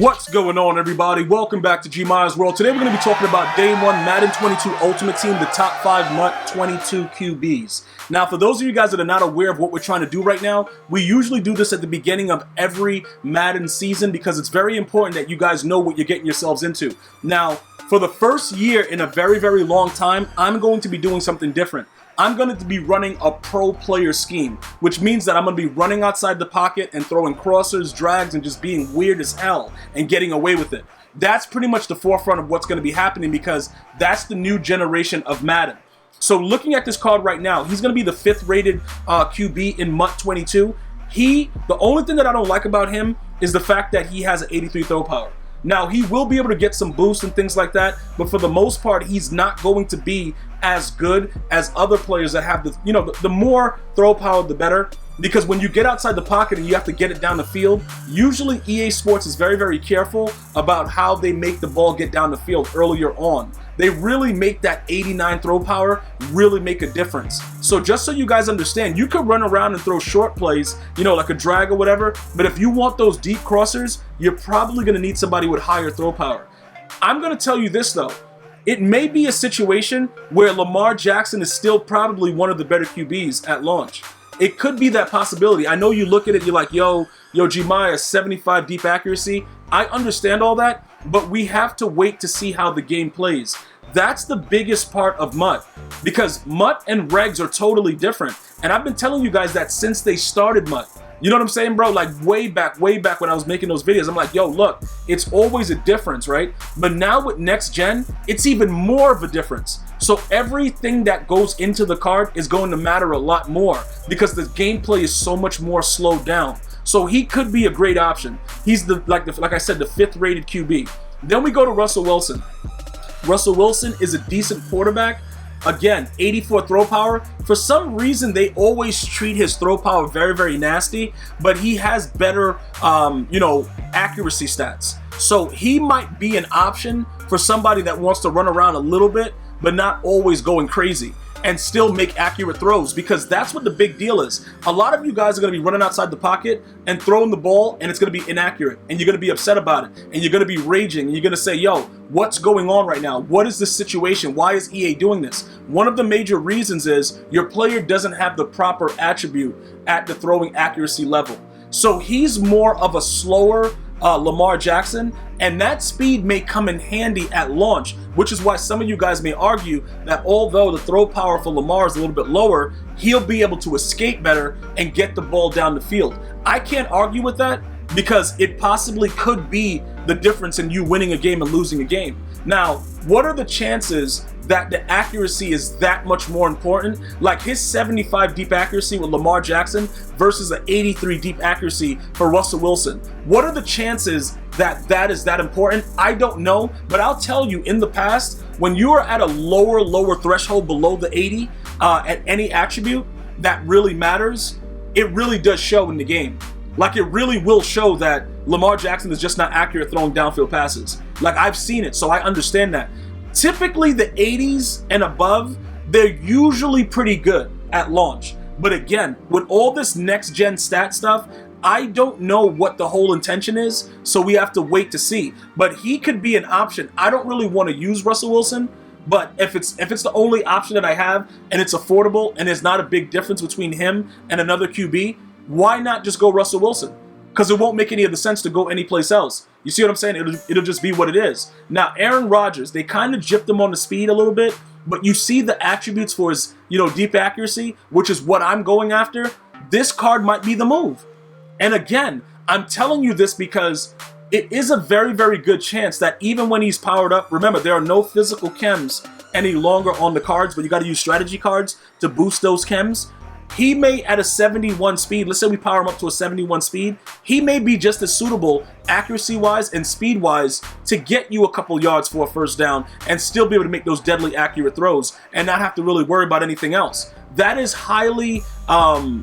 What's going on, everybody? Welcome back to G Myers World. Today we're going to be talking about Day 1 Madden 22 Ultimate Team, the top 5 MUT 22 QBs. Now, for those of you guys that are not aware of what we're trying to do right now, we usually do this at the beginning of every Madden season because it's very important that you guys know what you're getting yourselves into. Now, for the first year in a very, very long time, I'm going to be doing something different. I'm going to be running a pro player scheme, which means that I'm going to be running outside the pocket and throwing crossers, drags, and just being weird as hell and getting away with it. That's pretty much the forefront of what's going to be happening because that's the new generation of Madden. So looking at this card right now, he's going to be the 5th rated QB in MUT 22. The only thing that I don't like about him is the fact that he has an 83 throw power. Now, he will be able to get some boosts and things like that, but for the most part, he's not going to be as good as other players that have the more throw power, the better. Because when you get outside the pocket and you have to get it down the field, usually EA Sports is very, very careful about how they make the ball get down the field earlier on. They really make that 89 throw power really make a difference. So just so you guys understand, you could run around and throw short plays, like a drag or whatever, but if you want those deep crossers, you're probably going to need somebody with higher throw power. I'm going to tell you this though, it may be a situation where Lamar Jackson is still probably one of the better QBs at launch. It could be that possibility. I know you look at it, you're like, yo, G Maya, 75 deep accuracy. I understand all that, but we have to wait to see how the game plays. That's the biggest part of MUT, because MUT and regs are totally different. And I've been telling you guys that since they started MUT. You know what I'm saying, bro? Like way back when I was making those videos, I'm like, yo, look, it's always a difference, right? But now with next gen, it's even more of a difference. So everything that goes into the card is going to matter a lot more because the gameplay is so much more slowed down. So he could be a great option. He's like I said, the 5th rated QB. Then we go to Russell Wilson. Russell Wilson is a decent quarterback. Again, 84 throw power. For some reason, they always treat his throw power very, very nasty, but he has better, accuracy stats. So he might be an option for somebody that wants to run around a little bit, but not always going crazy and still make accurate throws, because that's what the big deal is. A lot of you guys are going to be running outside the pocket and throwing the ball, and it's going to be inaccurate, and you're going to be upset about it, and you're going to be raging, and you're going to say, yo, what's going on right now? What is this situation? Why is EA doing this? One of the major reasons is your player doesn't have the proper attribute at the throwing accuracy level. So he's more of a slower Lamar Jackson, and that speed may come in handy at launch, which is why some of you guys may argue that although the throw power for Lamar is a little bit lower, he'll be able to escape better and get the ball down the field. I can't argue with that because it possibly could be the difference in you winning a game and losing a game. Now, what are the chances that the accuracy is that much more important? Like his 75 deep accuracy with Lamar Jackson versus an 83 deep accuracy for Russell Wilson. What are the chances that that is that important? I don't know, but I'll tell you, in the past, when you are at a lower threshold below the 80 at any attribute that really matters, it really does show in the game. Like it really will show that Lamar Jackson is just not accurate throwing downfield passes. Like I've seen it, so I understand that. Typically the 80s and above, they're usually pretty good at launch. But again, with all this next gen stat stuff, I don't know what the whole intention is, so we have to wait to see. But he could be an option. I don't really want to use Russell Wilson, but if it's the only option that I have and it's affordable and there's not a big difference between him and another QB, why not just go Russell Wilson? Because it won't make any of the sense to go anyplace else. You see what I'm saying? It'll just be what it is. Now, Aaron Rodgers, they kind of gypped him on the speed a little bit, but you see the attributes for his, deep accuracy, which is what I'm going after. This card might be the move. And again, I'm telling you this because it is a very, very good chance that even when he's powered up, remember, there are no physical chems any longer on the cards, but you got to use strategy cards to boost those chems. He may, at a 71 speed, let's say we power him up to a 71 speed, he may be just as suitable accuracy-wise and speed-wise to get you a couple yards for a first down and still be able to make those deadly accurate throws and not have to really worry about anything else. That is highly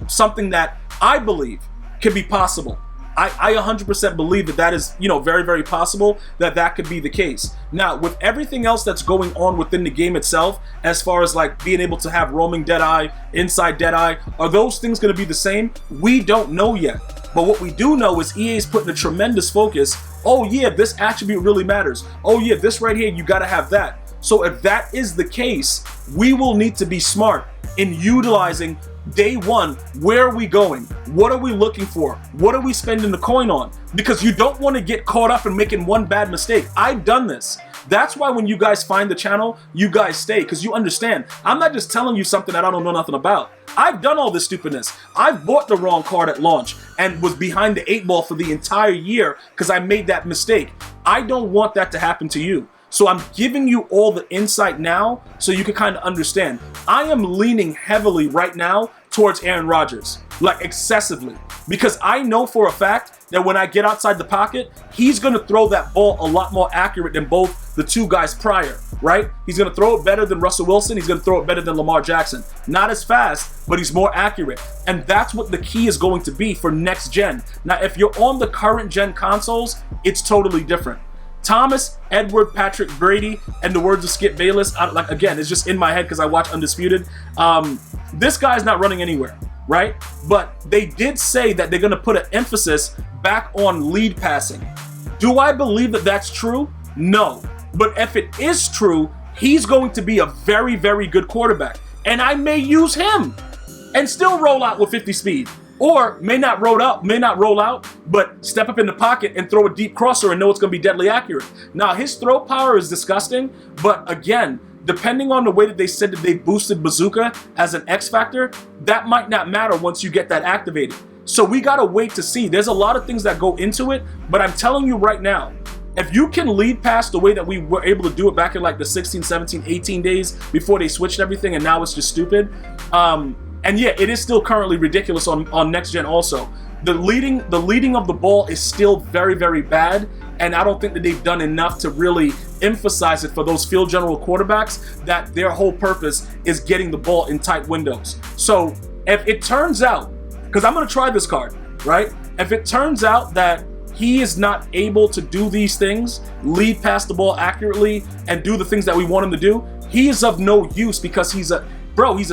something that I believe can be possible. I 100% believe that is, very, very possible that could be the case. Now, with everything else that's going on within the game itself, as far as like being able to have roaming Deadeye, inside Deadeye, are those things going to be the same? We don't know yet. But what we do know is EA is putting a tremendous focus Oh yeah, this attribute really matters. Oh yeah, this right here, you gotta have that. So if that is the case, we will need to be smart in utilizing day one. Where are we going? What are we looking for? What are we spending the coin on? Because you don't want to get caught up in making one bad mistake. I've done this. That's why when you guys find the channel, you guys stay, because you understand. I'm not just telling you something that I don't know nothing about. I've done all this stupidness. I've bought the wrong card at launch and was behind the 8 ball for the entire year because I made that mistake. I don't want that to happen to you. So I'm giving you all the insight now so you can kind of understand. I am leaning heavily right now towards Aaron Rodgers, like excessively, because I know for a fact that when I get outside the pocket, he's going to throw that ball a lot more accurate than both the two guys prior, right? He's going to throw it better than Russell Wilson. He's going to throw it better than Lamar Jackson. Not as fast, but he's more accurate. And that's what the key is going to be for next gen. Now, if you're on the current gen consoles, it's totally different. Thomas, Edward, Patrick, Brady, and the words of Skip Bayless, again, it's just in my head because I watch Undisputed. This guy's not running anywhere, right? But they did say that they're going to put an emphasis back on lead passing. Do I believe that that's true? No. But if it is true, he's going to be a very, very good quarterback. And I may use him and still roll out with 50 speed. Or may not roll out, but step up in the pocket and throw a deep crosser and know it's going to be deadly accurate. Now, his throw power is disgusting, but again, depending on the way that they said that they boosted Bazooka as an X factor, that might not matter once you get that activated. So we got to wait to see. There's a lot of things that go into it, but I'm telling you right now, if you can lead past the way that we were able to do it back in like the 16, 17, 18 days before they switched everything and now it's just stupid, and yeah, it is still currently ridiculous on next gen also. The leading of the ball is still very, very bad, and I don't think that they've done enough to really emphasize it for those field general quarterbacks that their whole purpose is getting the ball in tight windows. So if it turns out, because I'm going to try this card, right? If it turns out that he is not able to do these things, lead past the ball accurately, and do the things that we want him to do, he is of no use because he's a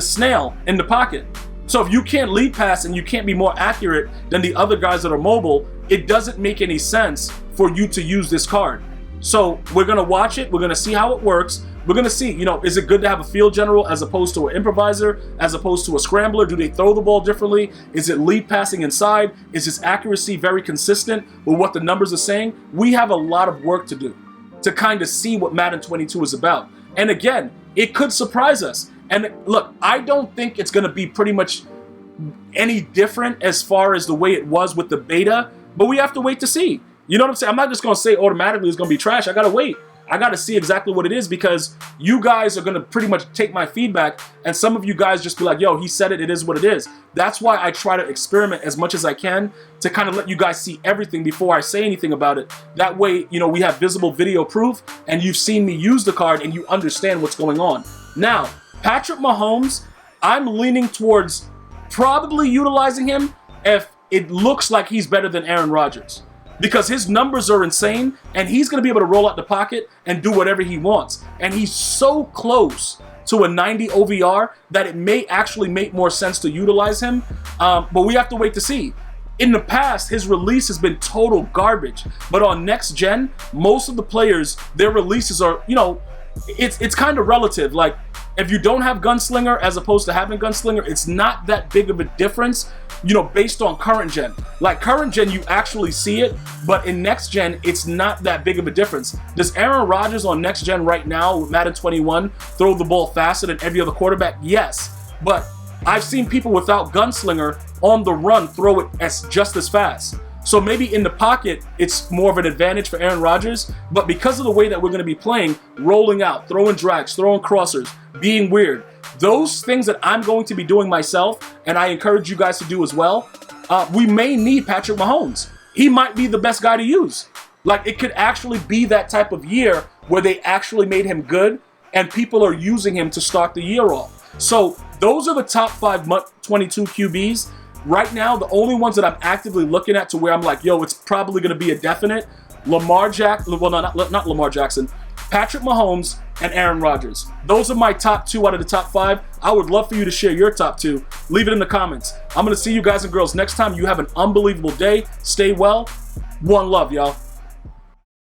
snail in the pocket. So if you can't lead pass and you can't be more accurate than the other guys that are mobile, it doesn't make any sense for you to use this card. So we're going to watch it. We're going to see how it works. We're going to see, is it good to have a field general as opposed to an improviser, as opposed to a scrambler? Do they throw the ball differently? Is it lead passing inside? Is his accuracy very consistent with what the numbers are saying? We have a lot of work to do to kind of see what Madden 22 is about. And again, it could surprise us. And look, I don't think it's going to be pretty much any different as far as the way it was with the beta, but we have to wait to see. You know what I'm saying? I'm not just going to say automatically it's going to be trash. I got to wait. I got to see exactly what it is because you guys are going to pretty much take my feedback and some of you guys just be like, yo, he said it, it is what it is. That's why I try to experiment as much as I can to kind of let you guys see everything before I say anything about it. That way, we have visible video proof and you've seen me use the card and you understand what's going on. Now, Patrick Mahomes, I'm leaning towards probably utilizing him if it looks like he's better than Aaron Rodgers. Because his numbers are insane, and he's going to be able to roll out the pocket and do whatever he wants. And he's so close to a 90 OVR that it may actually make more sense to utilize him. But we have to wait to see. In the past, his release has been total garbage. But on next gen, most of the players, their releases are, it's kind of relative. Like, if you don't have Gunslinger as opposed to having Gunslinger, it's not that big of a difference, based on current gen. Like current gen, you actually see it, but in next gen, it's not that big of a difference. Does Aaron Rodgers on next gen right now with Madden 21 throw the ball faster than every other quarterback? Yes, but I've seen people without Gunslinger on the run throw it just as fast. So maybe in the pocket, it's more of an advantage for Aaron Rodgers, but because of the way that we're going to be playing, rolling out, throwing drags, throwing crossers, being weird, those things that I'm going to be doing myself, and I encourage you guys to do as well, we may need Patrick Mahomes. He might be the best guy to use. Like, it could actually be that type of year where they actually made him good, and people are using him to start the year off. So those are the top 5 22 QBs. Right now, the only ones that I'm actively looking at to where I'm like, yo, it's probably going to be a definite, not Lamar Jackson, Patrick Mahomes, and Aaron Rodgers. Those are my top 2 out of the top 5. I would love for you to share your top 2. Leave it in the comments. I'm going to see you guys and girls next time. You have an unbelievable day. Stay well. One love, y'all.